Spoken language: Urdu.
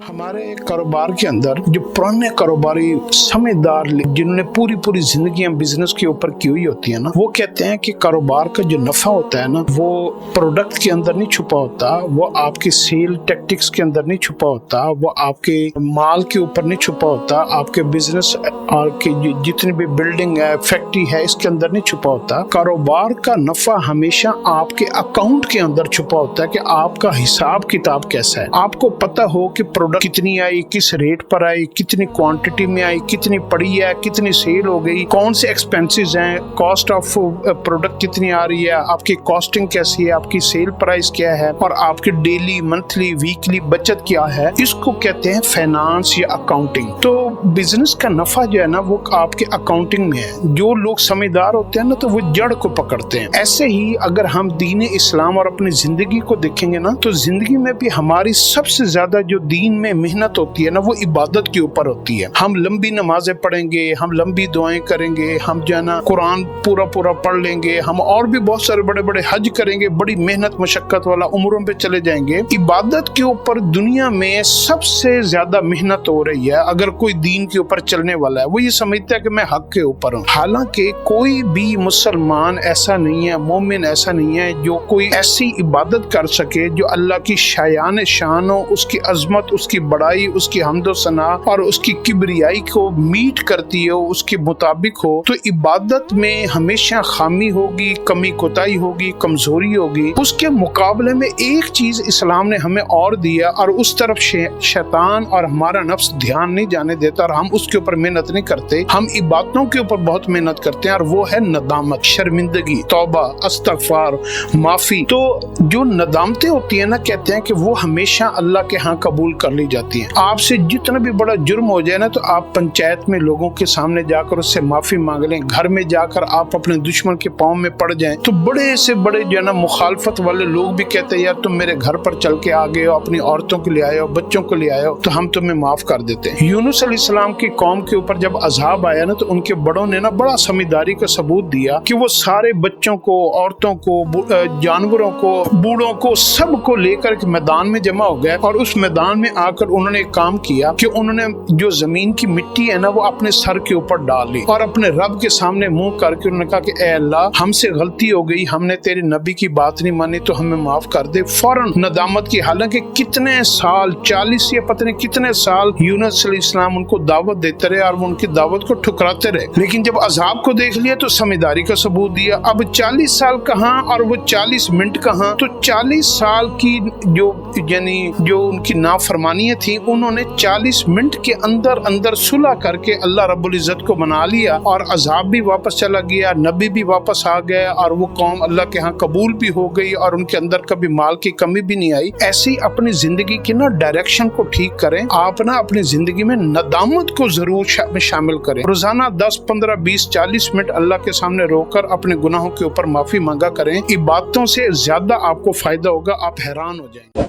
ہمارے کاروبار کے اندر جو پرانے کاروباری سمجھدار جنہوں نے پوری زندگیاں بزنس کے اوپر کی ہوئی ہوتی ہیں نا، وہ کہتے ہیں کہ کاروبار کا جو نفع ہوتا ہے نا، وہ پروڈکٹ کے اندر نہیں چھپا ہوتا، وہ آپ کی سیل ٹیکٹکس کے اندر نہیں چھپا ہوتا، وہ آپ کے مال کے اوپر نہیں چھپا ہوتا، آپ کے بزنس اور کی جتنی بھی بلڈنگ ہے، فیکٹری ہے، اس کے اندر نہیں چھپا ہوتا۔ کاروبار کا نفع ہمیشہ آپ کے اکاؤنٹ کے اندر چھپا ہوتا ہے کہ آپ کا حساب کتاب کیسا ہے، آپ کو پتہ ہو کہ پروڈکٹ کتنی آئی، کس ریٹ پر آئی، کتنی کوانٹٹی میں آئی، کتنی پڑی ہے، کتنی سیل ہو گئی، کون سے ایکسپینسز ہیں، کاسٹ آف پروڈکٹ کتنی آ رہی ہے، آپ کی کاسٹنگ کیسی ہے، آپ کی سیل پرائس کیا ہے، اور آپ کی ڈیلی، منتھلی، ویکلی بچت کیا ہے۔ اس کو کہتے ہیں فائنانس یا اکاؤنٹنگ۔ تو بزنس کا نفع جو ہے نا، وہ آپ کے اکاؤنٹنگ میں ہے۔ جو لوگ سمجھدار ہوتے ہیں نا، تو وہ جڑ کو پکڑتے ہیں۔ ایسے ہی اگر ہم دین اسلام اور اپنی زندگی کو دیکھیں گے نا، تو زندگی میں بھی ہماری سب سے زیادہ جو دین میں محنت ہوتی ہے نا، وہ عبادت کے اوپر ہوتی ہے۔ ہم لمبی نمازیں پڑھیں گے، ہم لمبی دعائیں کریں گے، ہم جو ہے نا قرآن پورا پڑھ لیں گے، ہم اور بھی بہت سارے بڑے حج کریں گے، بڑی محنت مشقت والا عمروں پہ چلے جائیں گے۔ عبادت کے اوپر دنیا میں سب سے زیادہ محنت ہو رہی ہے۔ اگر کوئی دین کے اوپر چلنے والا ہے، وہ یہ سمجھتا ہے کہ میں حق کے اوپر ہوں۔ حالانکہ کوئی بھی مسلمان ایسا نہیں ہے، مومن ایسا نہیں ہے جو کوئی ایسی عبادت کر سکے جو اللہ کی شان ہو، اس کی عظمت، اس کی بڑائی، اس کی حمد و ثنا اور اس کی کبریائی کو میٹ کرتی ہو، اس کے مطابق ہو۔ تو عبادت میں ہمیشہ خامی ہوگی، کمی کوتاہی ہوگی، کمزوری ہوگی۔ اس کے مقابلے میں ایک چیز اسلام نے ہمیں اور دیا، اور اس طرف شیطان اور ہمارا نفس دھیان نہیں جانے دیتا، اور ہم اس کے اوپر محنت نہیں کرتے۔ ہم عبادتوں کے اوپر بہت محنت کرتے ہیں، اور وہ ہے ندامت، شرمندگی، توبہ، استغفار، معافی۔ تو جو ندامتیں ہوتی ہیں نا، کہتے ہیں کہ وہ ہمیشہ اللہ کے ہاں قبول کر لی جاتی ہیں۔ آپ سے جتنا بھی بڑا جرم ہو جائے نا، تو آپ پنچایت میں لوگوں کے سامنے جا کر اس سے معافی مانگ لیں، گھر میں جا کر آپ اپنے دشمن کے پاؤں میں پڑ جائیں، تو بڑے سے بڑے جو ہے نا مخالفت والے لوگ بھی کہتے ہیں یار تم میرے گھر پر چل کے آ گئے ہو، اپنی عورتوں کو لے آئے ہو، بچوں کو لے آئے ہو، تو ہم تمہیں معاف کر دیتے ہیں۔ یونس علیہ السلام کی قوم کے اوپر جب عذاب آیا نا، تو ان کے بڑوں نے نا بڑا سمجھداری کا ثبوت دیا کہ وہ سارے بچوں کو، عورتوں کو، جانوروں کو، بوڑھوں کو، سب کو لے کر میدان میں جمع ہو گئے، اور اس میدان میں آ کر انہوں نے ایک کام کیا کہ انہوں نے جو زمین کی مٹی ہے نا، وہ اپنے سر کے اوپر ڈال لی، اور اپنے رب کے سامنے منہ کر کے انہوں نے کہا کہ اے اللہ، ہم سے غلطی ہو گئی، ہم نے تیرے نبی کی بات نہیں مانی، تو ہمیں معاف کر دے۔ فوراً ندامت کی، حالانکہ کتنے سال، 40 یا پتہ نہیں کتنے سال یونس علیہ السلام ان کو دعوت دیتے رہے، اور وہ ان کی دعوت کو ٹھکراتے رہے، لیکن جب عذاب کو دیکھ لیا تو سمجھداری کا ثبوت دیا۔ اب 40 سال کہاں اور وہ 40 منٹ کہاں، تو 40 سال کی جو ان کی نافرمانیاں تھی، انہوں نے 40 منٹ کے اندر صلح کر کے اللہ رب العزت کو منا لیا، اور عذاب بھی واپس چلا گیا، نبی بھی واپس آ گیا، اور وہ قوم اللہ کے ہاں قبول بھی ہو گئی، اور ان کے اندر کبھی مال کی کمی بھی نہیں آئی۔ ایسی اپنی زندگی کی نا ڈائریکشن کو ٹھیک کریں۔ آپ نا اپنی زندگی میں ندامت کو ضرور شامل کریں۔ روزانہ 10، 15، 20، 40 منٹ اللہ کے سامنے رو کر اپنے گناہوں کے اوپر معافی مانگا کریں۔ عبادتوں سے زیادہ آپ کو فائدہ ہوگا، آپ حیران ہو جائیں گے۔